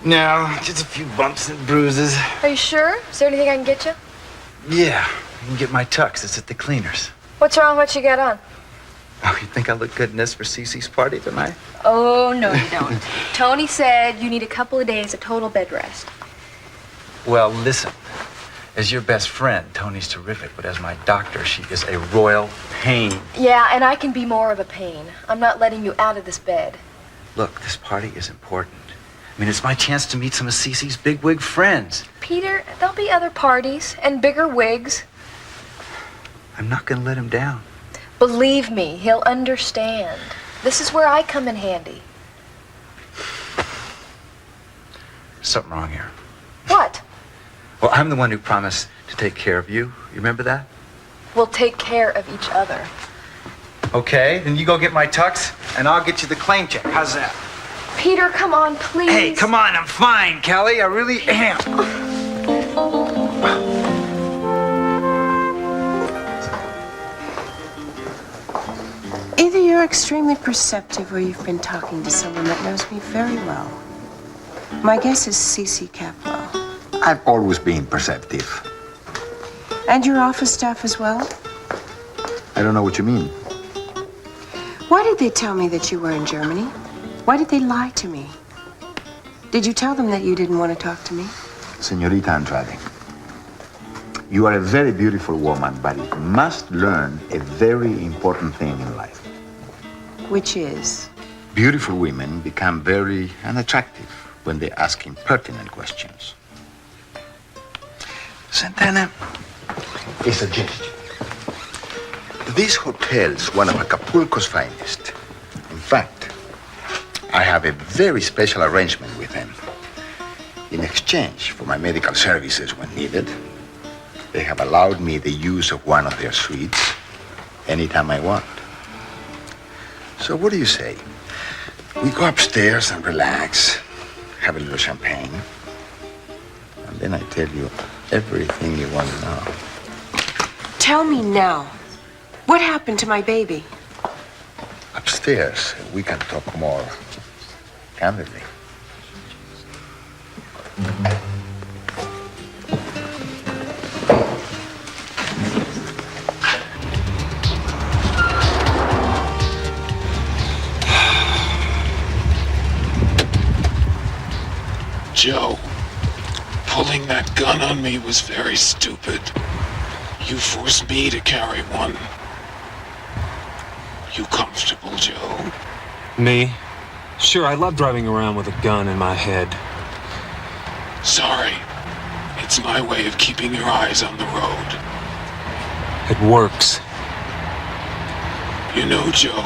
No, just a few bumps and bruises. Are you sure? Is there anything I can get you? Yeah, you can get my tux. It's at the cleaners. What's wrong with what you got on? Oh, you think I look good in this for Cece's party tonight? Oh, no, you don't. Tony said you need a couple of days of total bed rest. Well, listen. As your best friend, Tony's terrific, but as my doctor, she is a royal pain. Yeah, and I can be more of a pain. I'm not letting you out of this bed. Look, this party is important. I mean, it's my chance to meet some of Cece's bigwig friends. Peter, there'll be other parties and bigger wigs. I'm not going to let him down. Believe me, he'll understand. This is where I come in handy. There's something wrong here. What? Well, I'm the one who promised to take care of you. You remember that? We'll take care of each other. Okay, then you go get my tux, and I'll get you the claim check. How's that? Peter, come on, please. Hey, come on, I'm fine, Kelly. I really am. Either you're extremely perceptive or you've been talking to someone that knows me very well. My guess is Cece Caplow. I've always been perceptive. And your office staff as well? I don't know what you mean. Why did they tell me that you were in Germany? Why did they lie to me? Did you tell them that you didn't want to talk to me? Señorita Andrade, you are a very beautiful woman, but you must learn a very important thing in life. Which is? Beautiful women become very unattractive when they ask impertinent questions. Santana, a suggestion. This hotel's one of Acapulco's finest. In fact, I have a very special arrangement with them. In exchange for my medical services when needed, they have allowed me the use of one of their suites anytime I want. So what do you say? We go upstairs and relax, have a little champagne, and then I tell you everything you want to know. Tell me now. What happened to my baby? Upstairs, we can talk more candidly. Joe, pulling that gun on me was very stupid. You forced me to carry one. You comfortable, Joe? Me? Sure, I love driving around with a gun in my head. Sorry. It's my way of keeping your eyes on the road. It works. You know, Joe,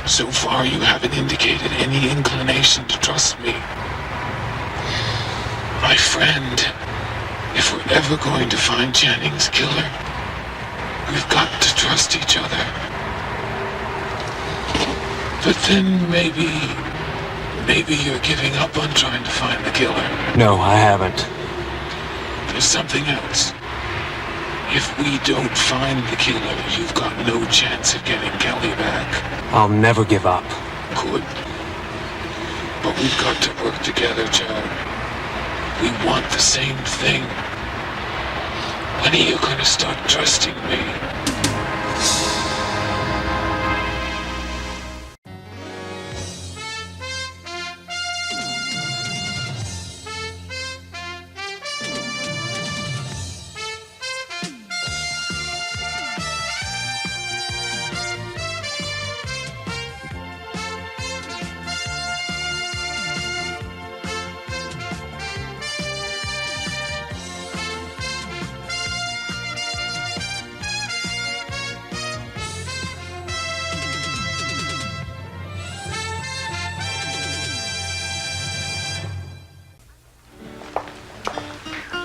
so far you haven't indicated any inclination to trust me. My friend, if we're ever going to find Janning's killer, we've got to trust each other. But then maybe you're giving up on trying to find the killer. No, I haven't. There's something else. If we don't find the killer, you've got no chance of getting Kelly back. I'll never give up. Good. But we've got to work together, Joe. We want the same thing. When are you gonna start trusting me?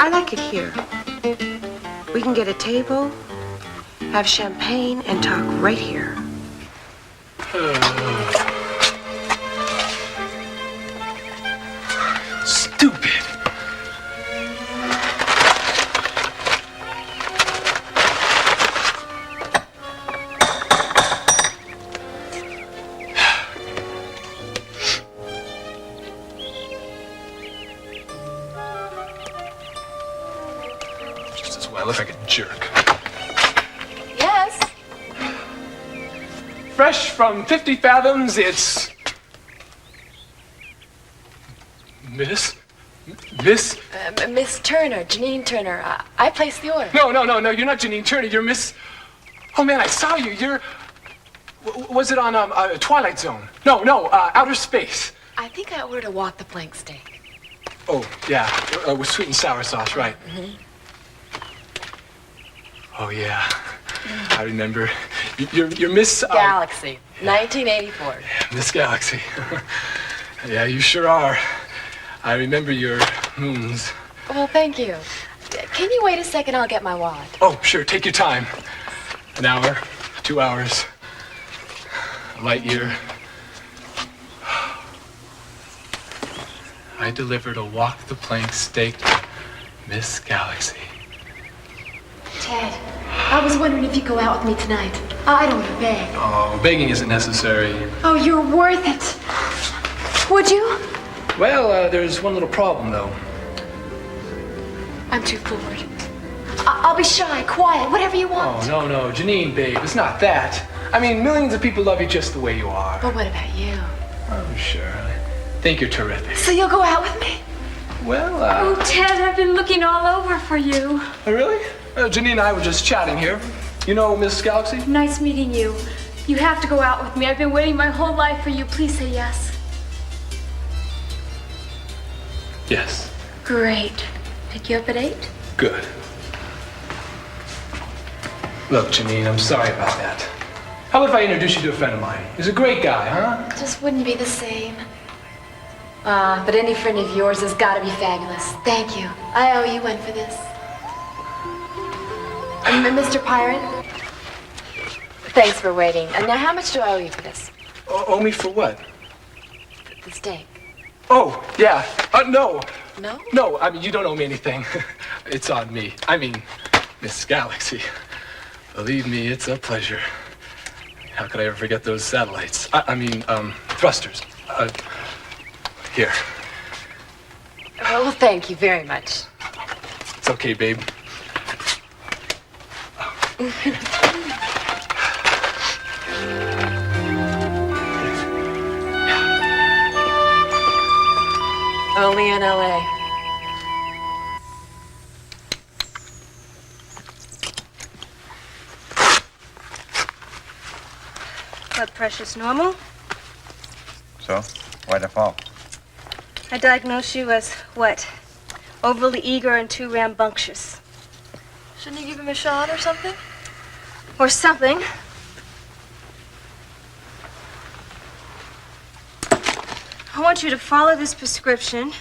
I like it here. We can get a table, have champagne, and talk right here. Stupid. jerk. Yes? Fresh from 50 fathoms, it's... Miss? Miss Turner, Janine Turner. I placed the order. No, you're not Janine Turner. You're Miss... Oh, man, I saw you. You're... Was it on Twilight Zone? No, Outer Space. I think I ordered a walk the plank steak. Oh, yeah, with sweet and sour sauce, right. Mm-hmm. Oh, yeah. I remember. You're Miss... Galaxy, 1984. Miss Galaxy. Yeah, you sure are. I remember your moons. Well, thank you. Can you wait a second? I'll get my wallet. Oh, sure, take your time. An hour, 2 hours. A light year. I delivered a walk the plank steak to Miss Galaxy. Ted, I was wondering if you'd go out with me tonight. I don't want to beg. Oh, begging isn't necessary. Oh, you're worth it. Would you? Well, there's one little problem, though. I'm too forward. I'll be shy, quiet, whatever you want. Oh, no, Janine, babe, it's not that. I mean, millions of people love you just the way you are. But what about you? Oh, sure. I think you're terrific. So you'll go out with me? Well, Oh, Ted, I've been looking all over for you. Oh, really? Janine and I were just chatting here. You know Miss Galaxy? Nice meeting you. You have to go out with me. I've been waiting my whole life for you. Please say yes. Yes. Great. Pick you up at 8? Good. Look, Janine, I'm sorry about that. How about if I introduce you to a friend of mine? He's a great guy, huh? Just wouldn't be the same. But any friend of yours has got to be fabulous. Thank you. I owe you one for this. Mr. Pirate? Thanks for waiting. Now, how much do I owe you for this? Owe me for what? The steak. Oh, yeah. No. No? No, I mean, you don't owe me anything. It's on me. I mean, Miss Galaxy. Believe me, it's a pleasure. How could I ever forget those satellites? I mean, thrusters. Here. Well, thank you very much. It's okay, babe. Only in L.A. Blood pressure's normal. So, why'd I fall? I diagnose you as what? Overly eager and too rambunctious. Shouldn't you give him a shot or something? Or something. I want you to follow this prescription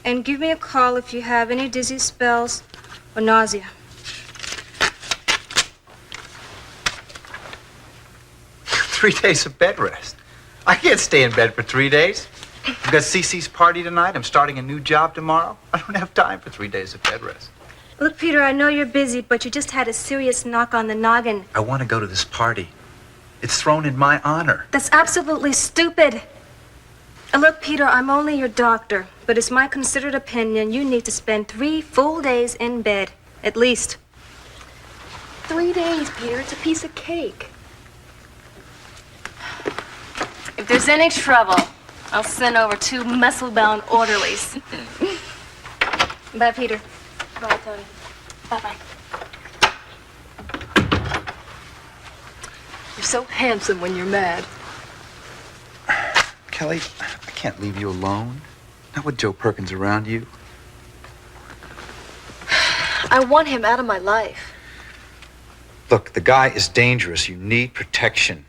and give me a call if you have any dizzy spells or nausea. 3 days of bed rest. I can't stay in bed for 3 days. I've got Cece's party tonight. I'm starting a new job tomorrow. I don't have time for 3 days of bed rest. Look, Peter, I know you're busy, but you just had a serious knock on the noggin. I want to go to this party. It's thrown in my honor. That's absolutely stupid. Look, Peter, I'm only your doctor, but it's my considered opinion you need to spend 3 full days in bed, at least. 3 days, Peter. It's a piece of cake. If there's any trouble, I'll send over 2 muscle-bound orderlies. Bye, Peter. Bye, Tony. Bye-bye. You're so handsome when you're mad. Kelly, I can't leave you alone. Not with Joe Perkins around you. I want him out of my life. Look, the guy is dangerous. You need protection.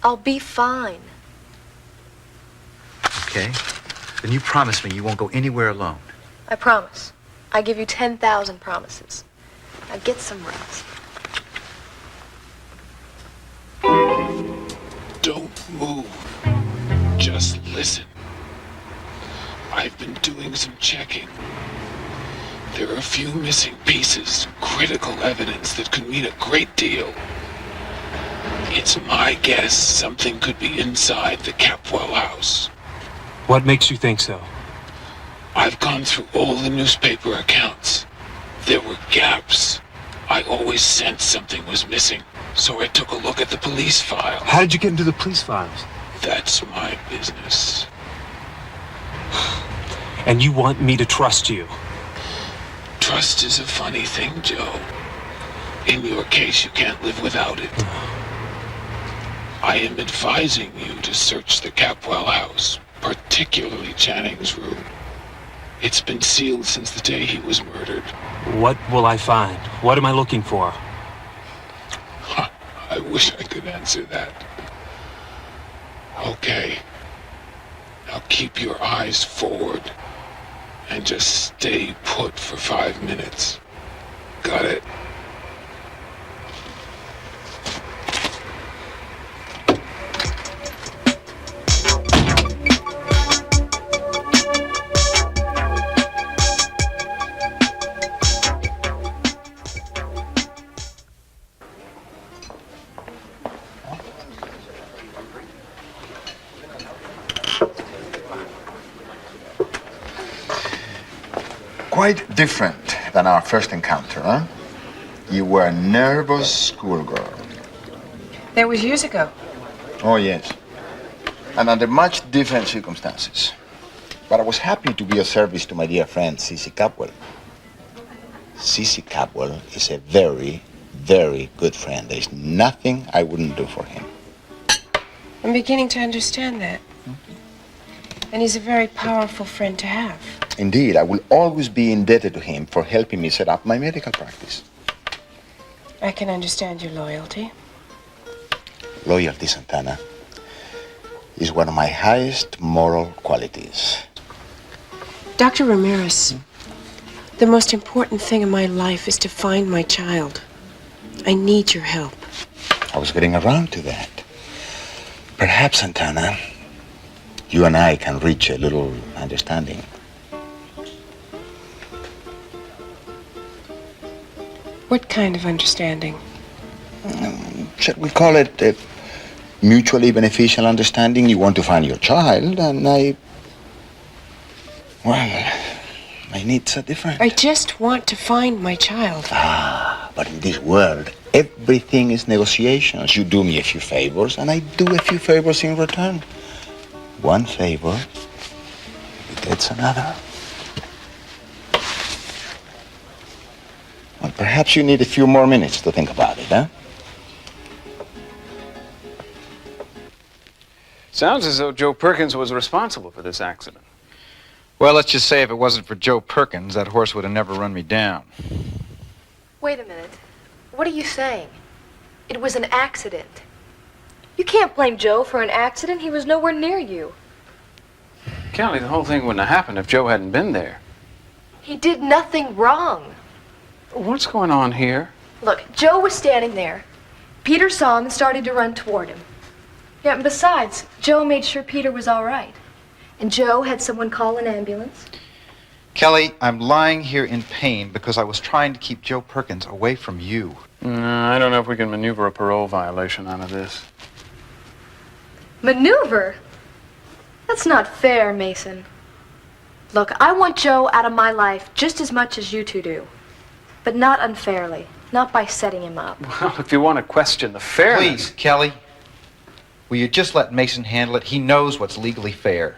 I'll be fine. Okay? Then you promise me you won't go anywhere alone. I promise. I give you 10,000 promises. Now get some rest. Don't move. Just listen. I've been doing some checking. There are a few missing pieces, critical evidence that could mean a great deal. It's my guess something could be inside the Capwell house. What makes you think so? I've gone through all the newspaper accounts. There were gaps. I always sensed something was missing, so I took a look at the police file. How did you get into the police files? That's my business. And you want me to trust you? Trust is a funny thing, Joe. In your case, you can't live without it. I am advising you to search the Capwell house, particularly Channing's room. It's been sealed since the day he was murdered. What will I find? What am I looking for? I wish I could answer that. Okay. Now keep your eyes forward and just stay put for 5 minutes. Got it? Quite different than our first encounter, huh? You were a nervous schoolgirl. That was years ago. Oh, yes. And under much different circumstances. But I was happy to be of service to my dear friend, Cissy Capwell. Cissy Capwell is a very, very good friend. There's nothing I wouldn't do for him. I'm beginning to understand that. And he's a very powerful friend to have. Indeed, I will always be indebted to him for helping me set up my medical practice. I can understand your loyalty. Loyalty, Santana, is one of my highest moral qualities. Dr. Ramirez, the most important thing in my life is to find my child. I need your help. I was getting around to that. Perhaps, Santana, you and I can reach a little understanding. What kind of understanding? Shall we call it a mutually beneficial understanding? You want to find your child, and my needs are different. I just want to find my child. But in this world, everything is negotiations. You do me a few favors, and I do a few favors in return. One favor begets another. Well, perhaps you need a few more minutes to think about it, huh? Sounds as though Joe Perkins was responsible for this accident. Well, let's just say if it wasn't for Joe Perkins, that horse would have never run me down. Wait a minute. What are you saying? It was an accident. You can't blame Joe for an accident. He was nowhere near you. Kelly, the whole thing wouldn't have happened if Joe hadn't been there. He did nothing wrong. What's going on here? Look, Joe was standing there. Peter saw him and started to run toward him. Yeah, and besides, Joe made sure Peter was all right. And Joe had someone call an ambulance. Kelly, I'm lying here in pain because I was trying to keep Joe Perkins away from you. I don't know if we can maneuver a parole violation out of this. Maneuver? That's not fair, Mason. Look, I want Joe out of my life just as much as you two do. But not unfairly. Not by setting him up. Well, if you want to question the fairness... Please, Kelly, will you just let Mason handle it? He knows what's legally fair.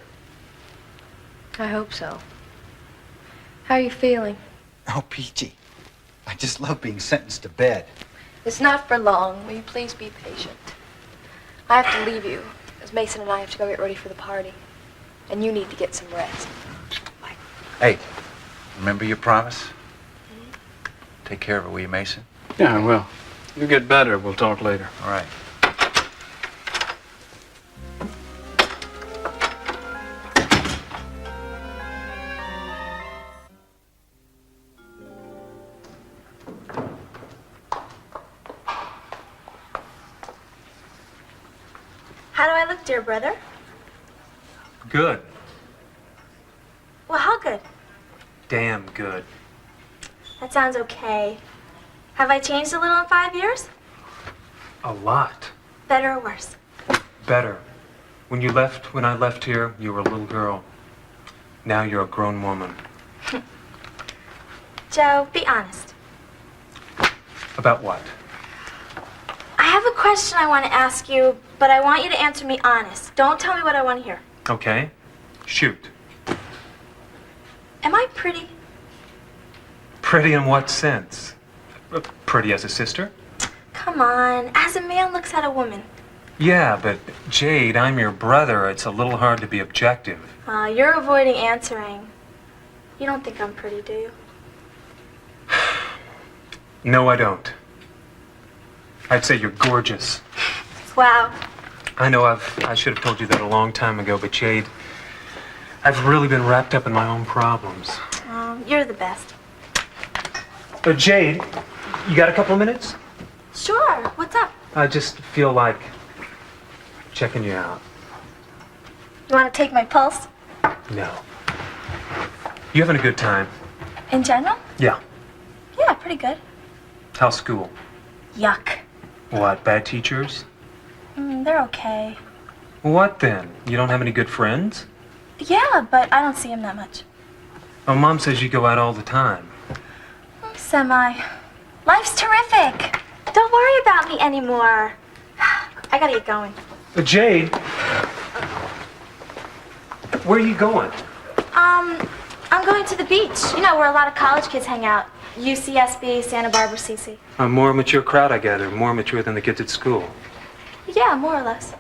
I hope so. How are you feeling? Oh, Peachy, I just love being sentenced to bed. It's not for long. Will you please be patient? I have to leave you, as Mason and I have to go get ready for the party. And you need to get some rest. Hey, remember your promise? Take care of it, will you, Mason? Yeah, I will. You get better. We'll talk later. All right. How do I look, dear brother? Good. Well, how good? Damn good. That sounds okay. Have I changed a little in 5 years? A lot. Better or worse? Better. When I left here, you were a little girl. Now you're a grown woman. Joe, be honest. About what? I have a question I want to ask you, but I want you to answer me honest. Don't tell me what I want to hear. Okay. Shoot. Am I pretty? Pretty in what sense? Pretty as a sister? Come on, as a man looks at a woman. Yeah, but Jade, I'm your brother. It's a little hard to be objective. You're avoiding answering. You don't think I'm pretty, do you? No, I don't. I'd say you're gorgeous. Wow. I know I should have told you that a long time ago, but Jade, I've really been wrapped up in my own problems. You're the best. Jade, you got a couple of minutes? Sure. What's up? I just feel like checking you out. You want to take my pulse? No. You having a good time? In general? Yeah. Yeah, pretty good. How's school? Yuck. What, bad teachers? They're okay. What then? You don't have any good friends? Yeah, but I don't see him that much. Oh, Mom says you go out all the time. Semi. Life's terrific. Don't worry about me anymore. I gotta get going. Jade, where are you going? I'm going to the beach. You know, where a lot of college kids hang out. UCSB, Santa Barbara, CC. A more mature crowd, I gather. More mature than the kids at school. Yeah, more or less.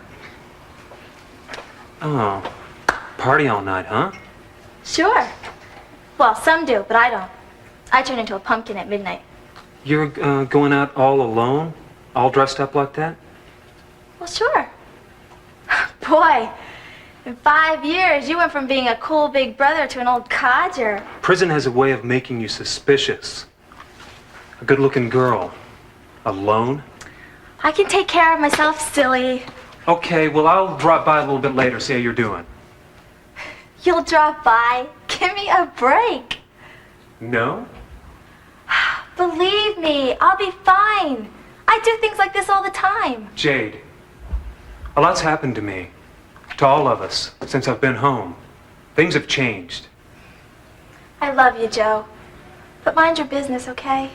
Oh, party all night, huh? Sure. Well, some do, but I don't. I turn into a pumpkin at midnight. You're going out all alone? All dressed up like that? Well, sure. Boy, in 5 years, you went from being a cool big brother to an old codger. Prison has a way of making you suspicious. A good-looking girl. Alone? I can take care of myself, silly. Okay, well, I'll drop by a little bit later, see how you're doing. You'll drop by? Give me a break. No? Believe me, I'll be fine. I do things like this all the time. Jade, a lot's happened to me, to all of us, since I've been home. Things have changed. I love you, Joe. But mind your business, okay?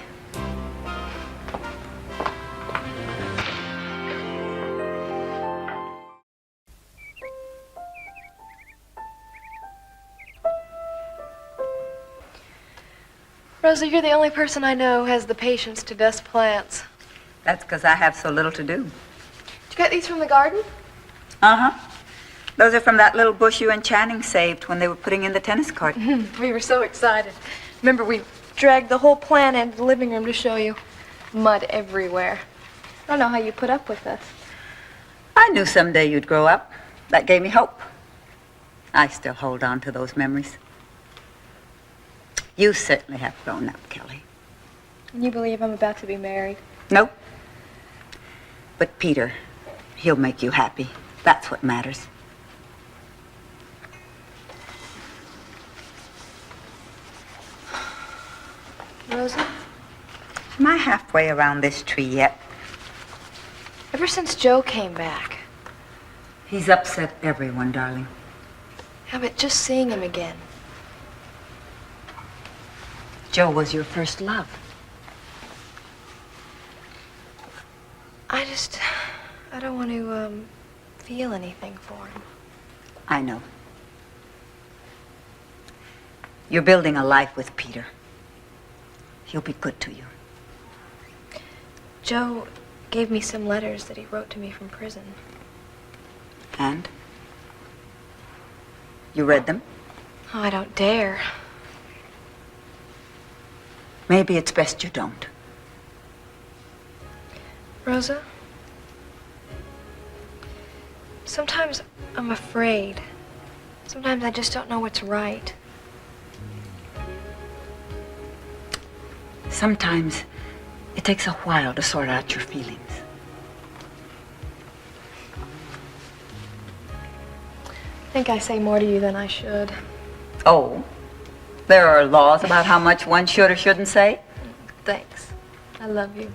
Rosa, you're the only person I know who has the patience to dust plants. That's because I have so little to do. Did you get these from the garden? Uh-huh. Those are from that little bush you and Channing saved when they were putting in the tennis court. We were so excited. Remember, we dragged the whole plant into the living room to show you. Mud everywhere. I don't know how you put up with us. I knew someday you'd grow up. That gave me hope. I still hold on to those memories. You certainly have grown up, Kelly. And you believe I'm about to be married? Nope. But Peter, he'll make you happy. That's what matters. Rosa? Am I halfway around this tree yet? Ever since Joe came back. He's upset everyone, darling. Yeah, but just seeing him again. Joe was your first love. I don't want to, feel anything for him. I know. You're building a life with Peter. He'll be good to you. Joe gave me some letters that he wrote to me from prison. And? You read them? Oh, I don't dare. Maybe it's best you don't. Rosa? Sometimes I'm afraid. Sometimes I just don't know what's right. Sometimes it takes a while to sort out your feelings. I think I say more to you than I should. Oh, there are laws about how much one should or shouldn't say? Thanks. I love you.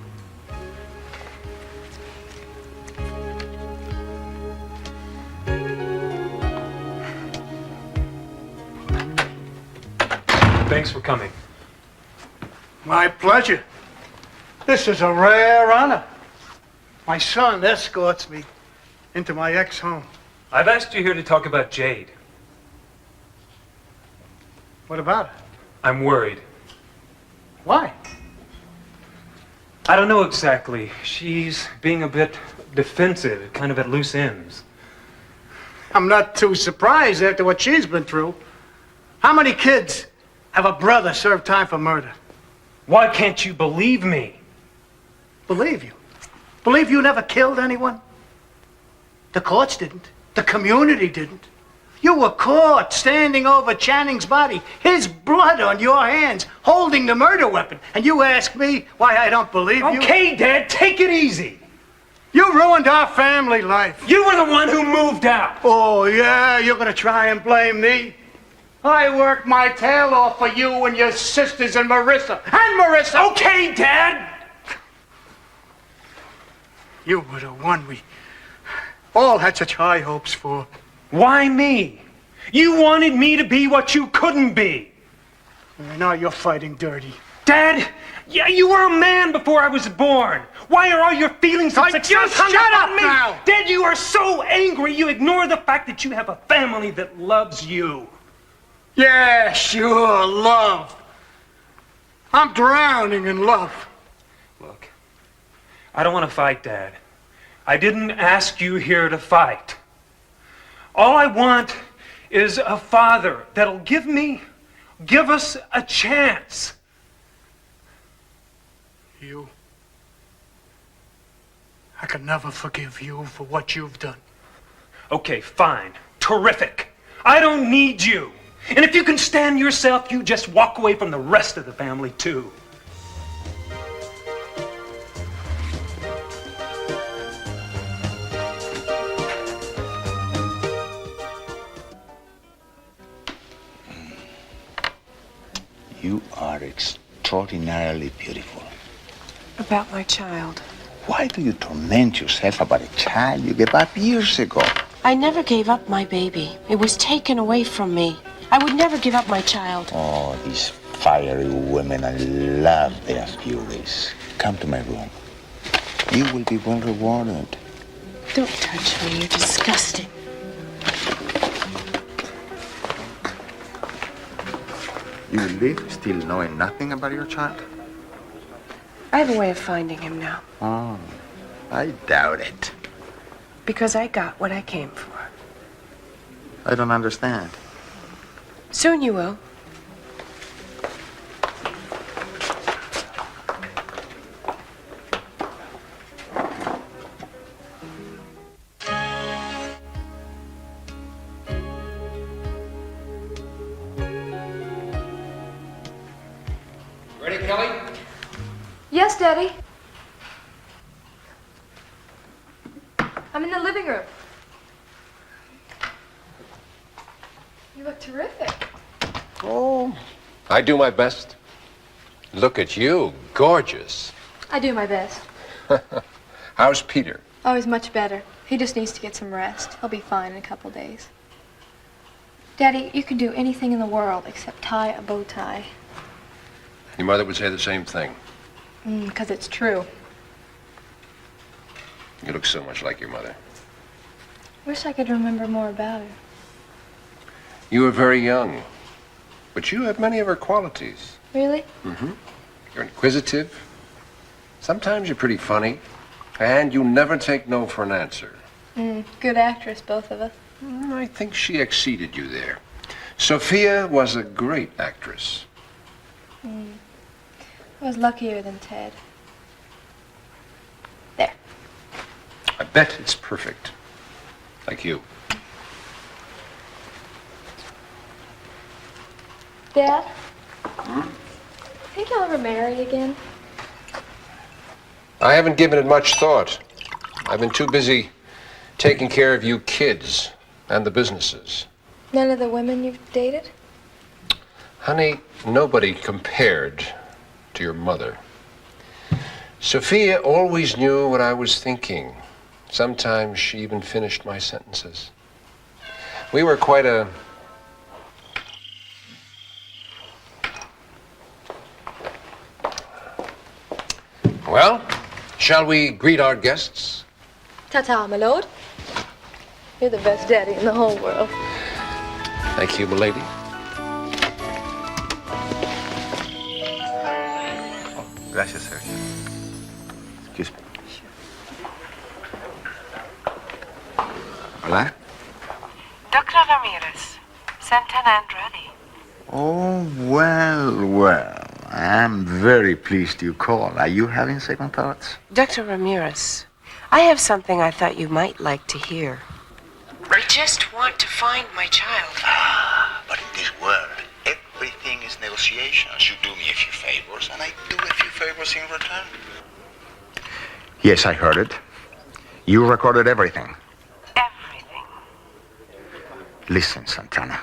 Thanks for coming. My pleasure. This is a rare honor. My son escorts me into my ex-home. I've asked you here to talk about Jade. What about it? I'm worried. Why? I don't know exactly. She's being a bit defensive, kind of at loose ends. I'm not too surprised after what she's been through. How many kids have a brother serve time for murder? Why can't you believe me? Believe you? Believe you never killed anyone? The courts didn't. The community didn't. You were caught standing over Channing's body, his blood on your hands, holding the murder weapon. And you ask me why I don't believe you? Okay, Dad, take it easy. You ruined our family life. You were the one who moved out. Oh, yeah? You're gonna try and blame me? I worked my tail off for you and your sisters and Marissa. And Marissa! Okay, Dad! You were the one we all had such high hopes for. Why me? You wanted me to be what you couldn't be. Now you're fighting dirty. Dad, yeah, you were a man before I was born. Why are all your feelings of success hung shut up up on me? now. Dad, you are so angry you ignore the fact that you have a family that loves you. Yeah, sure, love. I'm drowning in love. Look, I don't want to fight, Dad. I didn't ask you here to fight. All I want is a father that'll give us a chance. You. I can never forgive you for what you've done. Okay, fine. Terrific. I don't need you. And if you can stand yourself, you just walk away from the rest of the family, too. You are extraordinarily beautiful. About my child. Why do you torment yourself about a child you gave up years ago? I never gave up my baby. It was taken away from me. I would never give up my child. Oh, these fiery women, I love their furies. Come to my room. You will be well rewarded. Don't touch me. You're disgusting. You will leave still knowing nothing about your child? I have a way of finding him now. Oh, I doubt it. Because I got what I came for. I don't understand. Soon you will. Ready, Kelly? Yes, Daddy. I'm in the living room. You look terrific. Oh, I do my best. Look at you, gorgeous. I do my best. How's Peter? Oh, he's much better. He just needs to get some rest. He'll be fine in a couple days. Daddy, you can do anything in the world except tie a bow tie. Your mother would say the same thing. 'Cause it's true. You look so much like your mother. Wish I could remember more about her. You were very young, but you have many of her qualities. Really? Mm-hmm. You're inquisitive. Sometimes you're pretty funny, and you never take no for an answer. Good actress, both of us. I think she exceeded you there. Sophia was a great actress. I was luckier than Ted. There. I bet it's perfect. Like you. Dad? Think you'll ever marry again? I haven't given it much thought. I've been too busy taking care of you kids and the businesses. None of the women you've dated? Honey, nobody compared to your mother. Sophia always knew what I was thinking. Sometimes she even finished my sentences. We were quite a... Well, shall we greet our guests? Ta-ta, my lord. You're the best daddy in the whole world. Thank you, milady. Gracias, sir. Excuse me. Hola? Dr. Ramirez, Santana and ready. Oh, well. I'm very pleased you called. Are you having second thoughts? Dr. Ramirez, I have something I thought you might like to hear. I just want to find my child. But in this world, everything is negotiations. You do me a few favors, and I do a few favors in return. Yes, I heard it. You recorded everything. Everything. Listen, Santana.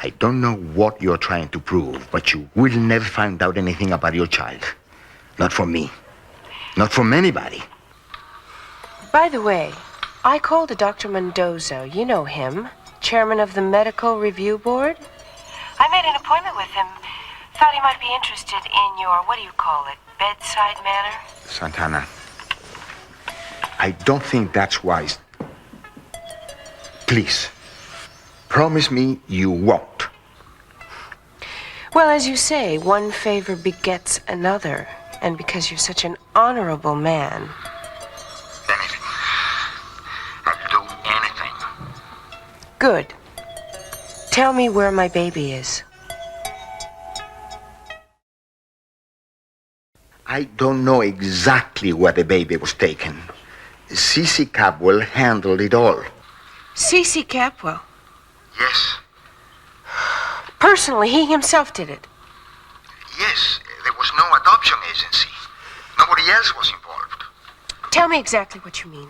I don't know what you're trying to prove, but you will never find out anything about your child. Not from me. Not from anybody. By the way, I called a Dr. Mendoza. You know him, chairman of the Medical Review Board. I made an appointment with him. Thought he might be interested in your, what do you call it, bedside manner? Santana, I don't think that's wise. Please, promise me you won't. Well, as you say, one favor begets another. And because you're such an honorable man. Anything. I'll do anything. Good. Tell me where my baby is. I don't know exactly where the baby was taken. C.C. Capwell handled it all. C.C. Capwell? Yes. Personally, he himself did it. Yes, there was no adoption agency. Nobody else was involved. Tell me exactly what you mean.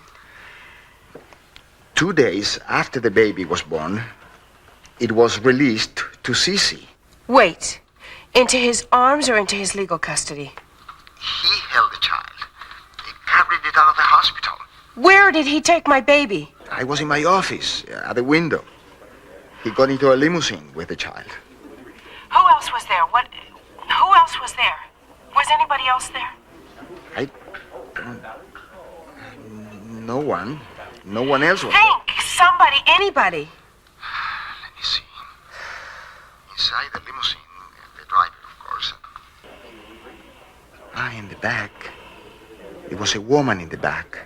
2 days after the baby was born, it was released to C.C. Wait. Into his arms or into his legal custody? He held the child. He carried it out of the hospital. Where did he take my baby? I was in my office, at the window. He got into a limousine with the child. Who else was there? Who else was there? Was anybody else there? No one. No one else was. Think! Somebody, anybody. Let me see. Inside the limousine, the driver, of course. In the back. There was a woman in the back.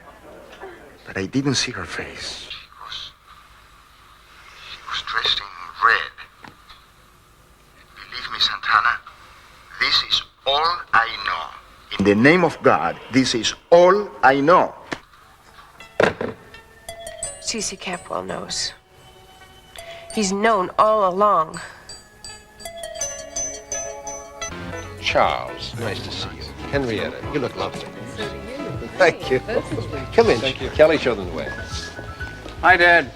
But I didn't see her face. She was dressed in red. Believe me, Santana, this is all I know. In the name of God, this is all I know. C.C. Capwell knows. He's known all along. Charles, nice to see you. Henrietta, you look lovely. Thank you. Come in. Thank you. Kelly, show them the way. Hi, Dad.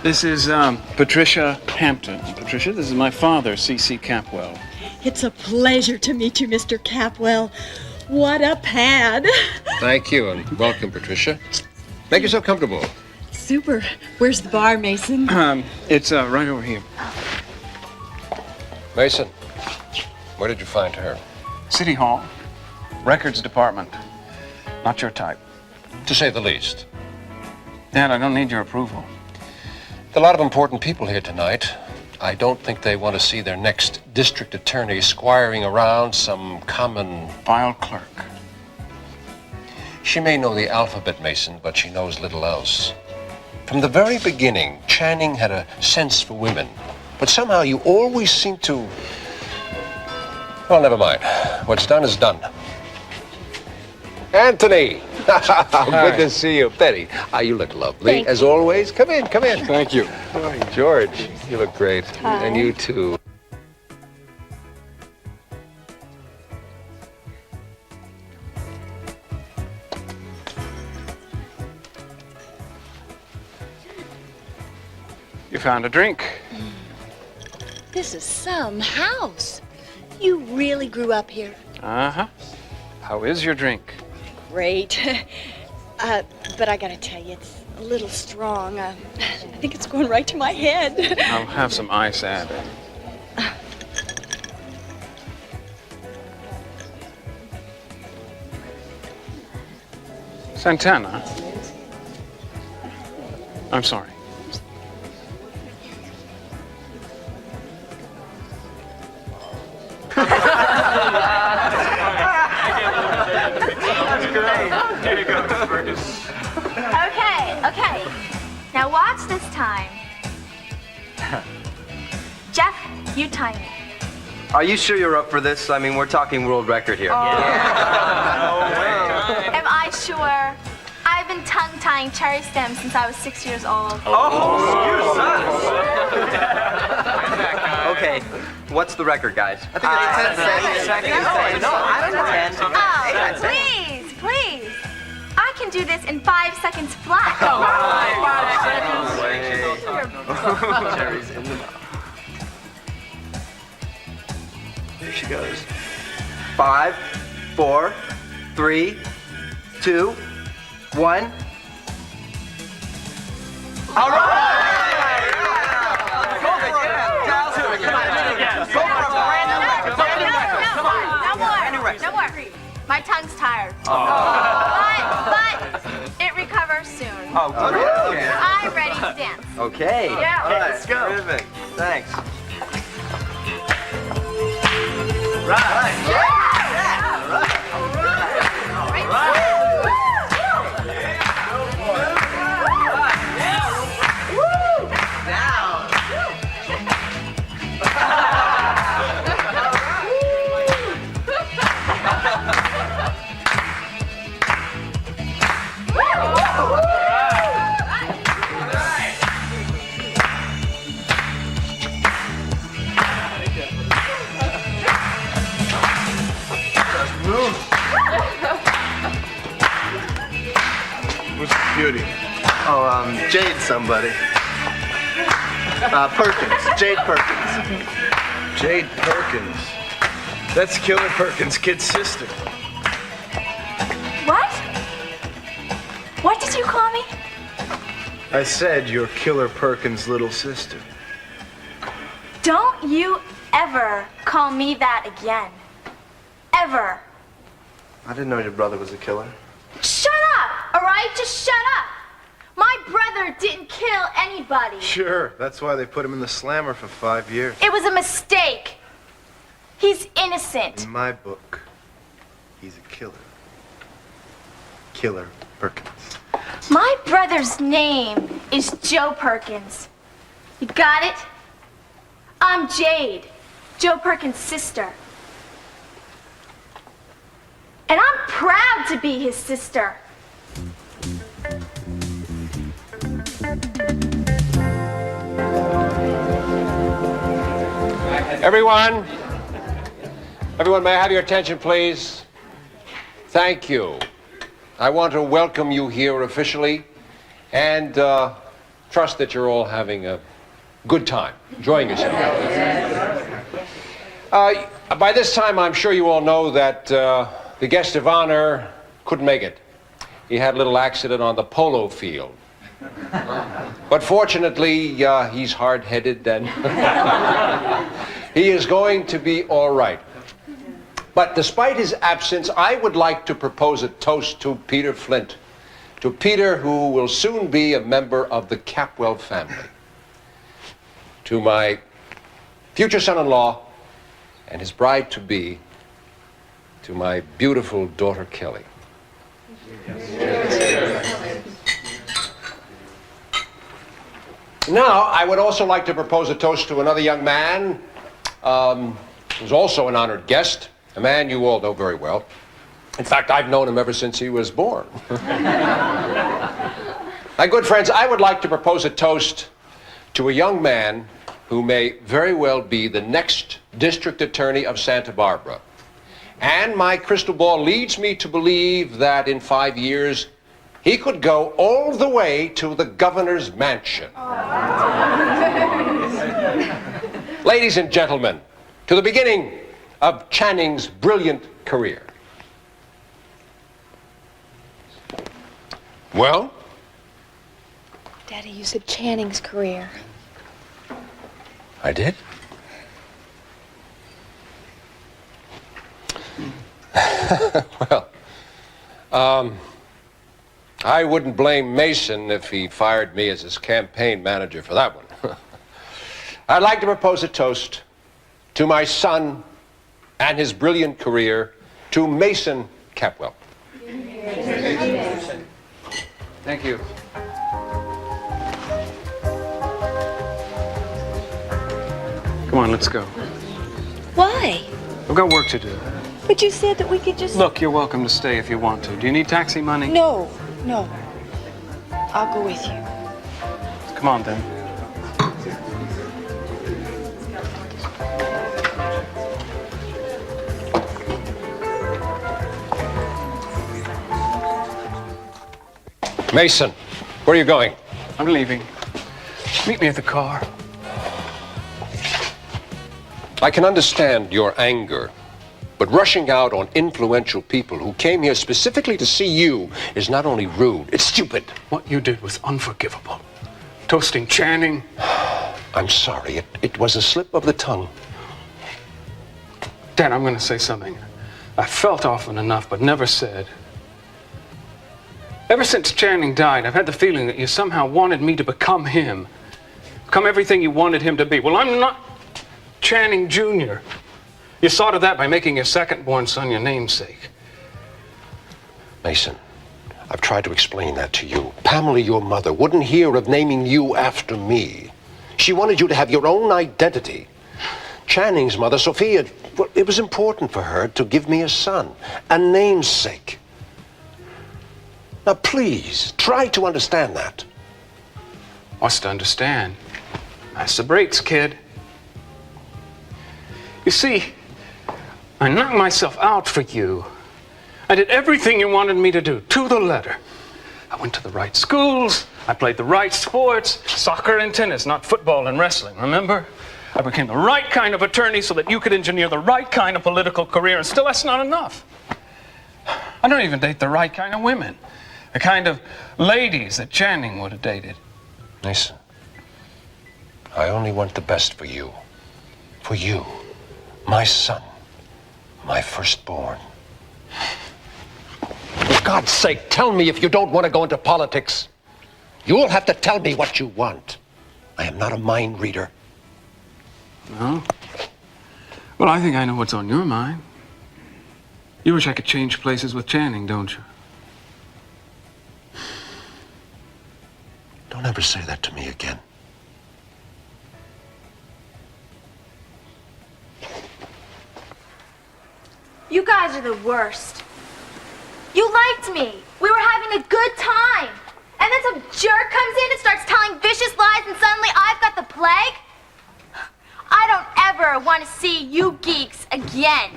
This is Patricia Hampton. Patricia, this is my father, C.C. Capwell. It's a pleasure to meet you, Mr. Capwell. What a pad. Thank you, and welcome, Patricia. Make yourself comfortable. Super. Where's the bar, Mason? It's right over here. Mason, where did you find her? City Hall. Records department. Not your type. To say the least. Dad, I don't need your approval. There are a lot of important people here tonight. I don't think they want to see their next district attorney squiring around some common file clerk. She may know the alphabet, Mason, but she knows little else. From the very beginning, Channing had a sense for women. But somehow you always seem to... Well, never mind. What's done is done. Anthony! Good to see you. Betty, you look lovely. As always. Come in, come in. Thank you. George, you look great. Hi. And you too. You found a drink. This is some house. You really grew up here. Uh-huh. How is your drink? Great. But I gotta tell you, it's a little strong. I think it's going right to my head. I'll have some ice added. Santana? I'm sorry. There you go, Okay. Now watch this time. Jeff, you time me. Are you sure you're up for this? I mean, we're talking world record here. Am I sure? I've been tongue-tying cherry stems since I was 6 years old. Excuse us. Okay, what's the record, guys? I think it's 10 seconds. No, I don't know. Oh, please. I can do this in 5 seconds flat. 5 seconds. Here she goes. 5, 4, 3, 2, 1. All right! No more. My tongue's tired. But it recovers soon. Oh, okay. I'm ready to dance. Okay. Yeah. All right. Let's go. Terrific. Thanks. What's the beauty? Oh, Jade somebody. Perkins. Jade Perkins. Jade Perkins. That's Killer Perkins' kid sister. What? What did you call me? I said you're Killer Perkins' little sister. Don't you ever call me that again. Ever. I didn't know your brother was a killer. Shut up, all right? Just shut up. My brother didn't kill anybody. Sure, that's why they put him in the slammer for 5 years. It was a mistake. He's innocent. In my book, he's a killer. Killer Perkins. My brother's name is Joe Perkins. You got it? I'm Jade, Joe Perkins' sister. And I'm proud to be his sister. Everyone, may I have your attention, please? Thank you. I want to welcome you here officially and trust that you're all having a good time, enjoying yourself. By this time, I'm sure you all know that the guest of honor couldn't make it. He had a little accident on the polo field. But fortunately, he's hard-headed and he is going to be all right. But despite his absence, I would like to propose a toast to Peter Flint, to Peter, who will soon be a member of the Capwell family, to my future son-in-law and his bride-to-be, to my beautiful daughter, Kelly. Now, I would also like to propose a toast to another young man who's also an honored guest, a man you all know very well. In fact, I've known him ever since he was born. My good friends, I would like to propose a toast to a young man who may very well be the next district attorney of Santa Barbara. And my crystal ball leads me to believe that in 5 years, he could go all the way to the governor's mansion. Ladies and gentlemen, to the beginning of Channing's brilliant career. Well? Daddy, you said Channing's career. I did? Well, I wouldn't blame Mason if he fired me as his campaign manager for that one. I'd like to propose a toast to my son and his brilliant career, to Mason Capwell. Thank you. Come on, let's go. Why? I've got work to do. But you said that we could just... Look, you're welcome to stay if you want to. Do you need taxi money? No. I'll go with you. Come on, then. Mason, where are you going? I'm leaving. Meet me at the car. I can understand your anger, but rushing out on influential people who came here specifically to see you is not only rude, it's stupid. What you did was unforgivable. Toasting Channing. I'm sorry, it was a slip of the tongue. Dad, I'm going to say something I felt often enough, but never said. Ever since Channing died, I've had the feeling that you somehow wanted me to become him. Become everything you wanted him to be. Well, I'm not Channing Jr. You thought of that by making your second-born son your namesake. Mason, I've tried to explain that to you. Pamela, your mother, wouldn't hear of naming you after me. She wanted you to have your own identity. Channing's mother, Sophia, well, it was important for her to give me a son, a namesake. Now, please, try to understand that. What's to understand? That's the brakes, kid. You see, I knocked myself out for you. I did everything you wanted me to do, to the letter. I went to the right schools. I played the right sports, soccer and tennis, not football and wrestling, remember? I became the right kind of attorney so that you could engineer the right kind of political career, and still that's not enough. I don't even date the right kind of women. The kind of ladies that Channing would have dated. Mason, I only want the best for you. For you, my son, my firstborn. For God's sake, tell me if you don't want to go into politics. You'll have to tell me what you want. I am not a mind reader. No? Well, I think I know what's on your mind. You wish I could change places with Channing, don't you? Don't ever say that to me again. You guys are the worst. You liked me. We were having a good time. And then some jerk comes in and starts telling vicious lies, and suddenly I've got the plague? I don't ever want to see you geeks again.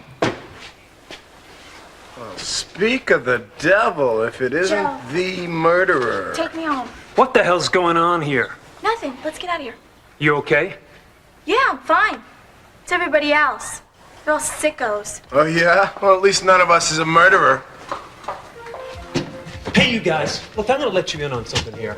Well, speak of the devil, if it isn't Joe. the murderer. Take me home. What the hell's going on here? Nothing. Let's get out of here. You okay? Yeah, I'm fine. It's everybody else. They're all sickos. Oh, yeah? Well, at least none of us is a murderer. Hey, you guys. Look, I'm going to let you in on something here.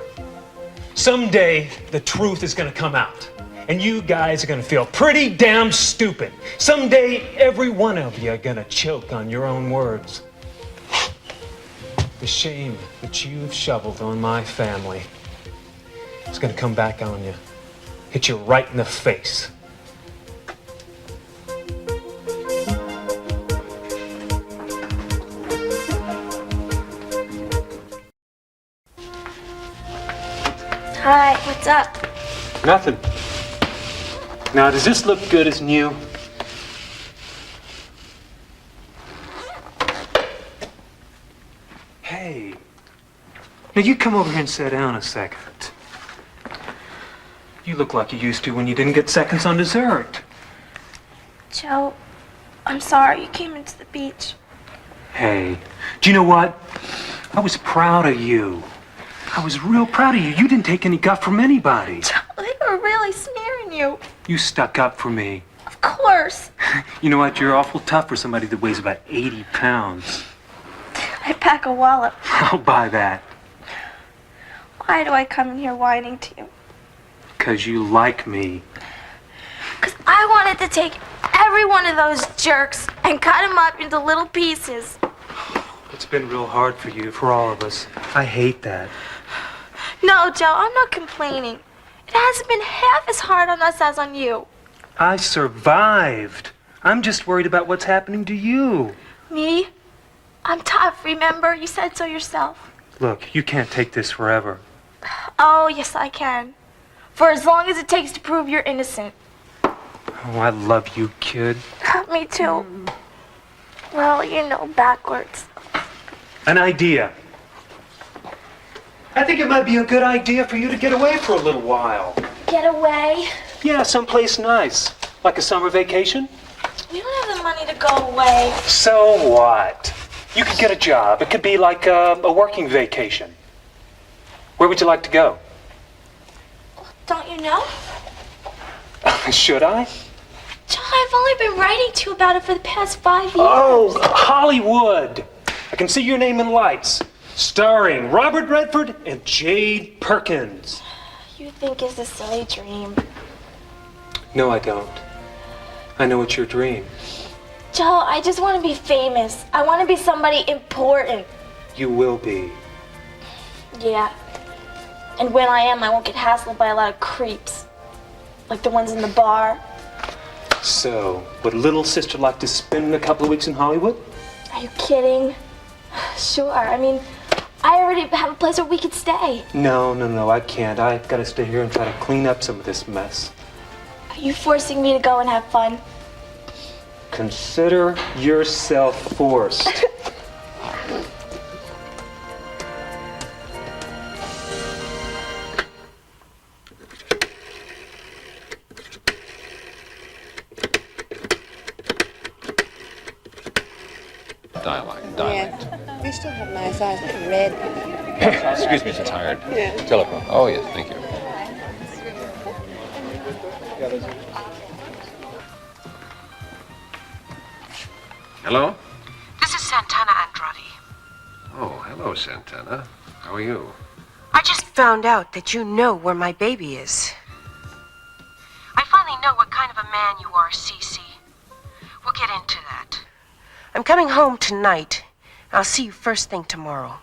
Someday, the truth is going to come out. And you guys are going to feel pretty damn stupid. Someday, every one of you are going to choke on your own words. The shame that you've shoveled on my family is going to come back on you. Hit you right in the face. Hi, what's up? Nothing. Now, does this look good as new? Hey. Now, you come over here and sit down a second. You look like you used to when you didn't get seconds on dessert. Joe, I'm sorry you came into the beach. Hey, do you know what? I was proud of you. I was real proud of you. You didn't take any guff from anybody. They were really sneering you. You stuck up for me. Of course. You know what? You're awful tough for somebody that weighs about 80 pounds. I pack a wallop. I'll buy that. Why do I come in here whining to you? Because you like me. Because I wanted to take every one of those jerks and cut them up into little pieces. It's been real hard for you, for all of us. I hate that. No, Joe, I'm not complaining. It hasn't been half as hard on us as on you. I survived. I'm just worried about what's happening to you. Me? I'm tough, remember? You said so yourself. Look, you can't take this forever. Oh, yes, I can. For as long as it takes to prove you're innocent. Oh, I love you, kid. Me too. Well, you know, backwards. An idea. I think it might be a good idea for you to get away for a little while. Get away? Yeah, someplace nice. Like a summer vacation. We don't have the money to go away. So what? You could get a job. It could be like a working vacation. Where would you like to go? Don't you know? Should I? Joe, I've only been writing to you about it for the past 5 years. Oh, Hollywood. I can see your name in lights. Starring Robert Redford and Jade Perkins. You think it's a silly dream. No, I don't. I know it's your dream. Joe, I just want to be famous. I want to be somebody important. You will be. Yeah. And when I am, I won't get hassled by a lot of creeps. Like the ones in the bar. So, would little sister like to spend a couple of weeks in Hollywood? Are you kidding? Sure. I mean, I already have a place where we could stay. No, I can't. I've got to stay here and try to clean up some of this mess. Are you forcing me to go and have fun? Consider yourself forced. Dialect. Yeah. You still have nice eyes, but red. Excuse me, so tired. Yeah. Telephone. Oh, yes, thank you. Hello? This is Santana Andrade. Oh, hello, Santana. How are you? I just found out that you know where my baby is. I finally know what kind of a man you are, Cece. We'll get into that. I'm coming home tonight. I'll see you first thing tomorrow.